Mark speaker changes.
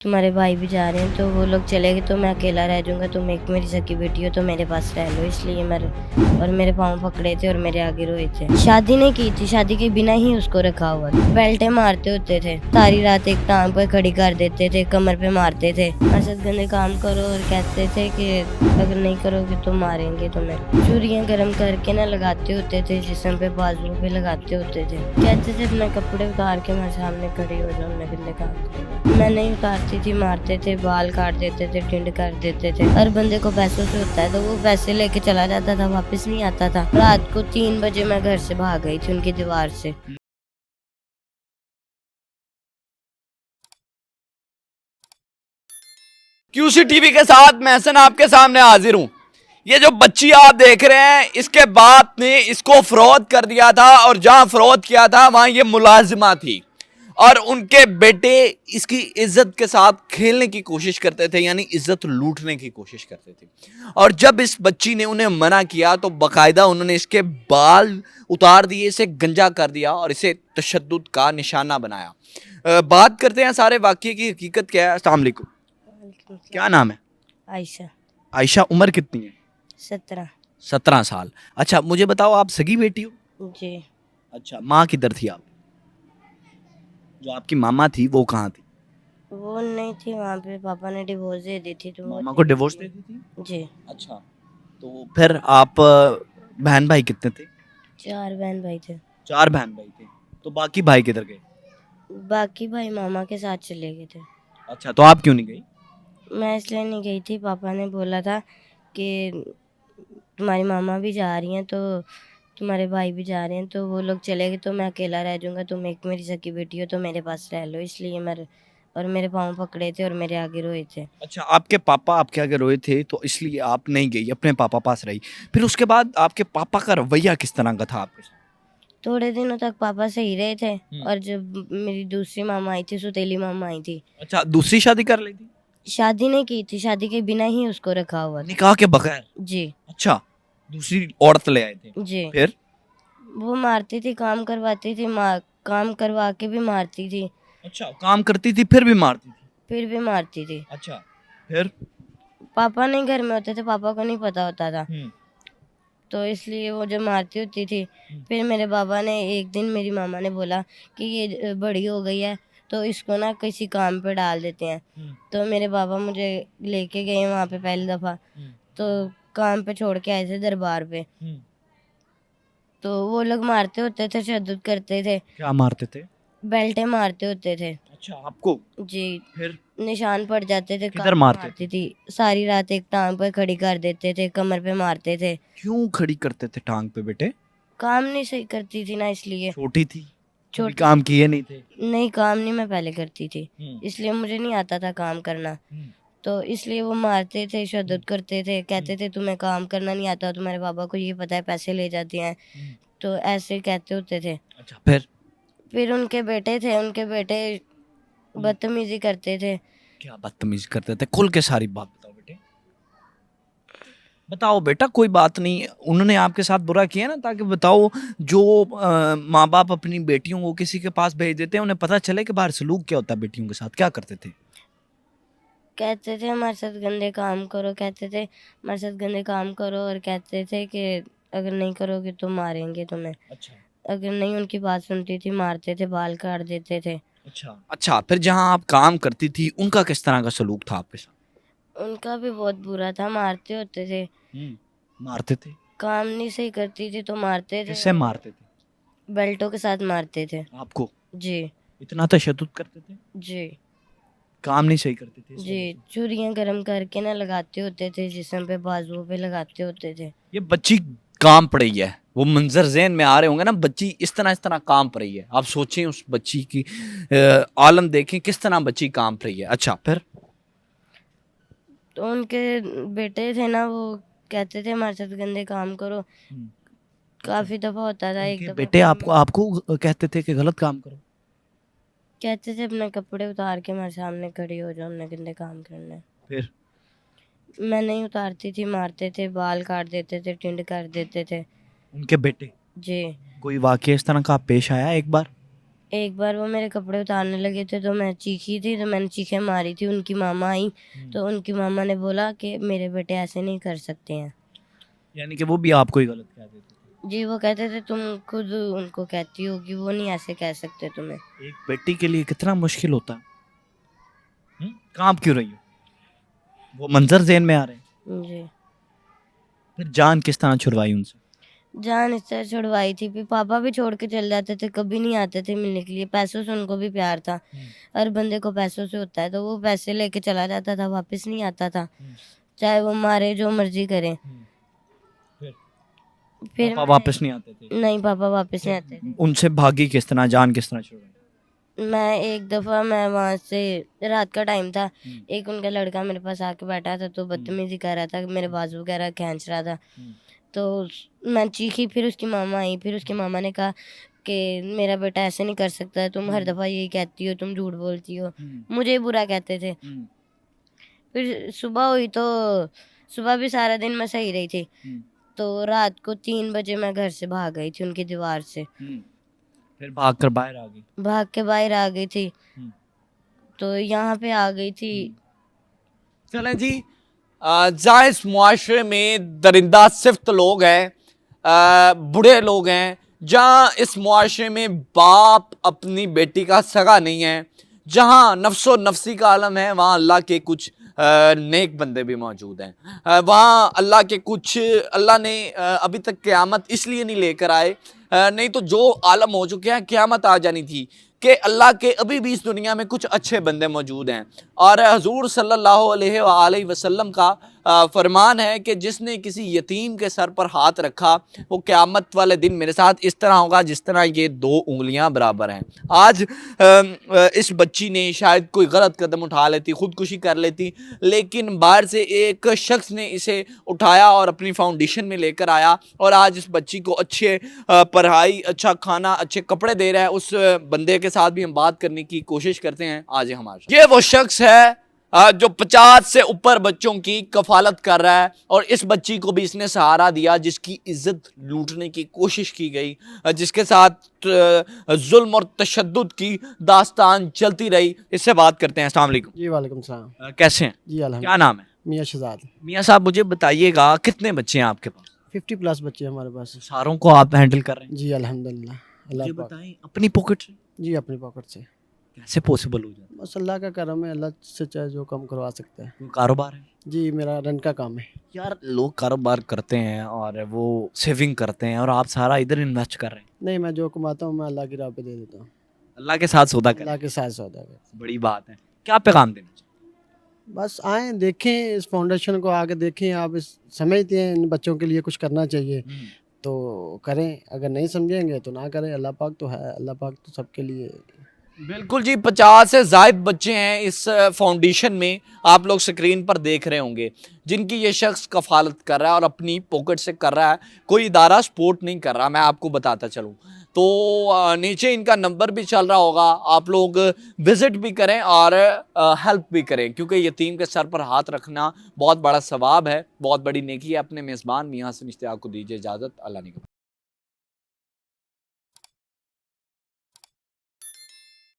Speaker 1: तुम्हारे भाई भी जा रहे हैं तो वो लोग चले गए तो मैं अकेला रह जाऊंगा। तुम एक मेरी सगी बेटी हो तो मेरे पास रह लो, इसलिए और मेरे पाँव पकड़े थे और मेरे आगे रोए थे। शादी नहीं की थी, शादी के बिना ही उसको रखा हुआ था। बेल्टे मारते होते थे, सारी रात एक टांग पर खड़ी कर देते थे, कमर पे मारते थे। असद गंदे काम करो और कहते थे कि अगर नहीं करोगे तो मारेंगे तुम्हें। चूड़ियाँ गर्म करके ना लगाते होते थे, जिस्म पे बाजुओं पे लगाते होते थे। कहते थे अपने कपड़े उतार के मेरे सामने खड़ी हो जाओ, मैं गंदे काम करूंगा। मैं नहीं उतारती थी, मारते थे, बाल काट देते थे, टिंड कर देते थे। हर बंदे को पैसों से होता है तो वो पैसे लेके चला जाता था, वापस नहीं आता था। रात को 3 बजे मैं घर से भाग गई थी उनकी दीवार से।
Speaker 2: क्यूसी टीवी के साथ मैं हसन आपके सामने हाजिर हूं। ये जो बच्ची आप देख रहे हैं, इसके बाप ने इसको फरोख्त कर दिया था और जहां फरोख्त किया था वहां ये मुलाजिमा थी और उनके बेटे इसकी इज्जत के साथ खेलने की कोशिश करते थे, यानी इज्जत लूटने की कोशिश करते थे। और जब इस बच्ची ने उन्हें मना किया तो बकायदा उन्होंने इसके बाल उतार दिए, इसे गंजा कर दिया और इसे तशद्दुद का निशाना बनाया। बात करते हैं सारे वाकये की हकीकत क्या है। अस्सलाम वालेकुम, क्या नाम है?
Speaker 1: आयशा।
Speaker 2: आयशा, उम्र कितनी है?
Speaker 1: 17।
Speaker 2: 17 साल। अच्छा, मुझे बताओ, आप सगी बेटी हो?
Speaker 1: जी।
Speaker 2: अच्छा, माँ किधर थी आप? जो आपकी मामा थी वो कहाँ थी?
Speaker 1: वो नहीं थी वहाँ पे, पापा ने डिवोर्स दे दी थी तो वो
Speaker 2: मामा को
Speaker 1: चली
Speaker 2: डिवोर्स
Speaker 1: गई।
Speaker 2: दे दी थी?
Speaker 1: जी।
Speaker 2: अच्छा, तो फिर आप बहन भाई कितने थे?
Speaker 1: 4 बहन भाई थे।
Speaker 2: 4 बहन भाई थे। तो बाकी भाई किधर गए?
Speaker 1: बाकी भाई मामा के साथ चले गए थे।
Speaker 2: अच्छा, तो आप क्यों नहीं गई?
Speaker 1: मैं इसलिए नहीं गई थी, पापा ने बोला था कि तुम्हारी मामा भी जा रही हैं तो तुम्हारे भाई भी जा रहे हैं तो वो लोग चले गए तो मैं अकेला रह जाऊंगा। तुम एक मेरी सगी बेटी हो तो मेरे पास रह लो, इसलिए और मेरे पाँव पकड़े थे और मेरे आगे रोए थे।
Speaker 2: अच्छा, आपके पापा आपके आगे रोए थे तो इसलिए आप नहीं गई, अपने पापा पास रही। फिर उसके बाद आपके पापा का रवैया किस तरह का था आपके साथ?
Speaker 1: थोड़े दिनों तक पापा सही रहे थे
Speaker 2: हम्म।
Speaker 1: और जब मेरी दूसरी मामा आई थी, सुतीली मामा आई थी।
Speaker 2: अच्छा, दूसरी शादी कर ली थी?
Speaker 1: शादी नहीं की थी, शादी के बिना ही उसको रखा हुआ था।
Speaker 2: निकाह के बगैर?
Speaker 1: जी।
Speaker 2: अच्छा, दूसरी औरत ले आए थे?
Speaker 1: जी।
Speaker 2: फिर?
Speaker 1: वो मारती थी, काम करवाती थी, काम करवा के भी मारती थी।
Speaker 2: अच्छा, काम करती थी फिर भी मारती थी?
Speaker 1: फिर भी मारती थी।
Speaker 2: अच्छा, फिर?
Speaker 1: पापा नहीं घर में होते थे, पापा को नहीं पता होता था
Speaker 2: हम्म।
Speaker 1: तो इसलिए वो जब मारती होती थी। फिर मेरे बाबा ने एक दिन, मेरी मामा ने बोला कि ये बड़ी हो गई है तो इसको ना किसी काम पे डाल देते हैं। तो मेरे बाबा मुझे लेके गए वहाँ पे पहली दफ़ा, तो काम पे छोड़ के आए थे दरबार पे। तो वो लोग मारते होते थे, तशद्दुद करते थे,
Speaker 2: क्या मारते थे?
Speaker 1: बेल्टे मारते होते थे।
Speaker 2: अच्छा, आपको?
Speaker 1: जी।
Speaker 2: फिर?
Speaker 1: निशान पड़ जाते थे,
Speaker 2: किधर
Speaker 1: काफ़ी
Speaker 2: मारते
Speaker 1: मारती
Speaker 2: थे?
Speaker 1: थी। सारी रात एक टांग पर खड़ी कर देते थे, कमर पे मारते थे।
Speaker 2: क्यों खड़ी करते थे टांग पे बेटे?
Speaker 1: काम नहीं सही करती थी ना, इसलिए।
Speaker 2: छोटी थी, कभी
Speaker 1: छोटी
Speaker 2: काम किए नहीं थे?
Speaker 1: नहीं, काम नहीं मैं पहले करती थी,
Speaker 2: हम्म।
Speaker 1: इसलिए मुझे नहीं आता था काम करना। तो इसलिए वो मारते थे, तशद्दुद करते थे, कहते थे तुम्हें काम करना नहीं आता, तुम्हारे बाबा को ये पता है पैसे ले जाते हैं, तो ऐसे कहते होते थे।
Speaker 2: अच्छा, फिर?
Speaker 1: फिर उनके बेटे थे, उनके बेटे बदतमीजी करते थे।
Speaker 2: क्या बदतमीजी करते थे? खुल के सारी बात बताओ बेटे, बताओ बेटा, कोई बात नहीं। उन्होंने आपके साथ बुरा किया ना, ताकि बताओ, जो माँ बाप अपनी बेटियों को किसी के पास भेज देते हैं, उन्हें पता चले कि बाहर सलूक क्या होता है बेटियों के साथ, क्या करते थे?
Speaker 1: कहते थे हमारे साथ गंदे काम करो, कहते थे हमारे साथ गंदे काम करो और कहते थे कि अगर नहीं करोगे तो मारेंगे तुम्हें।
Speaker 2: अच्छा।
Speaker 1: अगर नहीं उनकी बात सुनती थी, मारते थे, बाल काट देते थे।
Speaker 2: अच्छा अच्छा, फिर जहाँ आप काम करती थी उनका किस तरह का सलूक था आपके साथ?
Speaker 1: उनका भी बहुत बुरा था, मारते होते थे।
Speaker 2: मारते थे?
Speaker 1: काम नहीं सही करती थी तो मारते थे,
Speaker 2: किससे मारते थे?
Speaker 1: बेल्टों के साथ मारते थे।
Speaker 2: आपको?
Speaker 1: जी।
Speaker 2: इतना तशद्दुद करते थे?
Speaker 1: जी।
Speaker 2: काम नहीं सही करते थे इस
Speaker 1: जी।
Speaker 2: वजह से?
Speaker 1: चूड़ियाँ गर्म करके ना लगाते होते थे, जिस्म पे बाजुओं पे लगाते होते थे।
Speaker 2: ये बच्ची काम पड़ी है, वो मंजर ज़हन में आ रहे होंगे ना, बच्ची इस तरह काम पड़ी है। आप सोचें उस बच्ची की आलम देखें, किस तरह बच्ची काम पड़ी है। अच्छा, फिर?
Speaker 1: तो उनके बेटे थे ना, वो कहते थे हमारे साथ गंदे काम करो। काफ़ी दफ़ा होता था, एक
Speaker 2: उनके
Speaker 1: दफ़ा
Speaker 2: बेटे
Speaker 1: फिर
Speaker 2: आपको आपको कहते थे कि गलत काम करो?
Speaker 1: कहते थे अपने कपड़े उतार के मेरे सामने खड़ी हो जाओ, हमने गंदे काम करने हैं।
Speaker 2: फिर?
Speaker 1: मैं नहीं उतारती थी, मारते थे, बाल काट देते थे, टिंड कर देते थे।
Speaker 2: उनके बेटे?
Speaker 1: जी।
Speaker 2: कोई वाकया इस तरह का पेश आया एक बार?
Speaker 1: एक बार वो मेरे कपड़े उतारने लगे थे तो मैं चीखी थी, तो मैंने चीखें मारी थी। उनकी मामा आई तो उनकी मामा ने बोला कि मेरे बेटे ऐसे नहीं कर सकते हैं।
Speaker 3: यानी कि वो भी आपको ही गलत कह देते थे।
Speaker 1: जी, वो कहते थे तुम खुद उनको कहती हो कि वो नहीं ऐसे कह सकते तुम्हें।
Speaker 3: एक बेटी के लिए कितना मुश्किल होता है। कांप क्यों रही हो? वो मंजर ज़हन में आ रहे हैं।
Speaker 1: जी,
Speaker 3: फिर जान किस तरह छुड़वाई उनसे?
Speaker 1: जान इस तरह छुड़वाई थी, फिर पापा भी छोड़ के चले जाते थे, कभी नहीं आते थे मिलने के लिए। पैसों से उनको भी प्यार था, हर बंदे को पैसों से होता है, तो वो पैसे लेके चला जाता था, वापस नहीं आता था, चाहे वो मारे जो मर्जी करें। फिर
Speaker 3: पापा वापस नहीं आते थे?
Speaker 1: नहीं, पापा वापस नहीं आते थे।
Speaker 3: उनसे भागी किस तरह, जान किस तरह छुड़वाई?
Speaker 1: मैं एक दफ़ा, मैं वहाँ से, रात का टाइम था, एक उनका लड़का मेरे पास आके बैठा था तो बदतमीजी कर रहा था, मेरे बाजू वगैरह खींच रहा था। तो मैं चीखी, फिर उसकी मामा आई, फिर उसकी मामा ने कहा कि मेरा बेटा ऐसे नहीं कर सकता, तुम हर दफ़ा यही कहती हो, तुम झूठ बोलती हो। मुझे बुरा कहते थे। फिर सुबह हुई तो सुबह भी सारा दिन मैं सही रही थी, तो रात को 3 बजे मैं घर से भाग गई थी उनकी दीवार से।
Speaker 3: फिर भाग कर बाहर आ गई?
Speaker 1: भाग के बाहर आ गई थी, तो यहाँ पे आ गई थी।
Speaker 2: चलें जी, जहाँ इस मुआशरे में दरिंदा सिफ्त लोग हैं, बूढ़े लोग हैं, जहाँ इस मुआशरे में बाप अपनी बेटी का सगा नहीं है, जहाँ नफ्सो नफसी का आलम है, वहाँ अल्लाह के कुछ नेक बंदे भी मौजूद हैं। वहाँ अल्लाह के कुछ, अल्लाह ने अभी तक क़यामत इसलिए नहीं लेकर आए, नहीं तो जो आलम हो चुके हैं क़यामत आ जानी थी, कि अल्लाह के अभी भी इस दुनिया में कुछ अच्छे बंदे मौजूद हैं। और हुजूर सल्लल्लाहु अलैहि वसल्लम का फरमान है कि जिसने किसी यतीम के सर पर हाथ रखा, वो क़यामत वाले दिन मेरे साथ इस तरह होगा जिस तरह ये 2 उंगलियां बराबर हैं। आज इस बच्ची ने शायद कोई गलत कदम उठा लेती, खुदकुशी कर लेती, लेकिन बाहर से एक शख्स ने इसे उठाया और अपनी फाउंडेशन में लेकर आया, और आज इस बच्ची को अच्छे पढ़ाई, अच्छा खाना, अच्छे कपड़े दे रहा है। उस बंदे के साथ भी हम बात करने की कोशिश करते हैं। आज हमारे साथ ये वो शख्स है जो 50 से ऊपर बच्चों की कफालत कर रहा है, और इस बच्ची को भी इसने सहारा दिया जिसकी इज्जत लूटने की कोशिश की गई, जिसके साथ जुल्म और तशद्दुद की दास्तान चलती रही। इससे बात करते हैं। अस्सलाम वालेकुम।
Speaker 4: जी वालेकुम सलाम।
Speaker 2: कैसे हैं?
Speaker 4: जी
Speaker 2: क्या
Speaker 4: अल्हम्दुलिल्लाह।
Speaker 2: नाम है?
Speaker 4: मियाँ शहजाद।
Speaker 2: मियाँ साहब, मुझे बताइएगा कितने बच्चे हैं आपके पास?
Speaker 4: 50 प्लस बच्चे हैं हमारे पास।
Speaker 3: सारों को आप हैंडल कर रहे हैं?
Speaker 4: जी अल्हम्दुलिल्लाह। अल्लाह
Speaker 3: मुझे
Speaker 4: पाक।
Speaker 3: बताएं, अपनी पॉकेट से
Speaker 4: जी अपनी पॉकेट से।
Speaker 3: कैसे पॉसिबल हो जाता है?
Speaker 4: बस अल्लाह का करम है, अल्लाह से चाहे जो कम करवा सकता है।
Speaker 3: कोई कारोबार है?
Speaker 4: जी मेरा रेंट का काम है।
Speaker 3: यार, लोग कारोबार करते हैं और वो सेविंग करते हैं, और आप सारा इधर इन्वेस्ट कर रहे हैं।
Speaker 4: नहीं, मैं जो कमाता हूँ मैं अल्लाह की राह पे दे देता हूँ।
Speaker 3: अल्लाह के साथ सौदा करें,
Speaker 4: अल्लाह के साथ सौदा कर।
Speaker 3: बड़ी बात है। क्या पैगाम देना चाहिए?
Speaker 4: बस आएँ, देखें इस फाउंडेशन को, आगे देखें। आप इस समझते हैं इन बच्चों के लिए कुछ करना चाहिए तो करें, अगर नहीं समझेंगे तो ना करें। अल्लाह पाक तो है, अल्लाह पाक तो सबके लिए।
Speaker 2: बिल्कुल जी, 50 से ज़ायद बच्चे हैं इस फाउंडेशन में, आप लोग स्क्रीन पर देख रहे होंगे, जिनकी ये शख्स कफालत कर रहा है और अपनी पॉकेट से कर रहा है। कोई इदारा सपोर्ट नहीं कर रहा, मैं आपको बताता चलूँ तो नीचे इनका नंबर भी चल रहा होगा, आप लोग विज़िट भी करें और हेल्प भी करें, क्योंकि यतीम के सर पर हाथ रखना बहुत बड़ा सवाब है, बहुत बड़ी नेकी है। अपने मेज़बान मियाँ हसन इश्तियाक को दीजिए इजाज़त। अल्लाह ने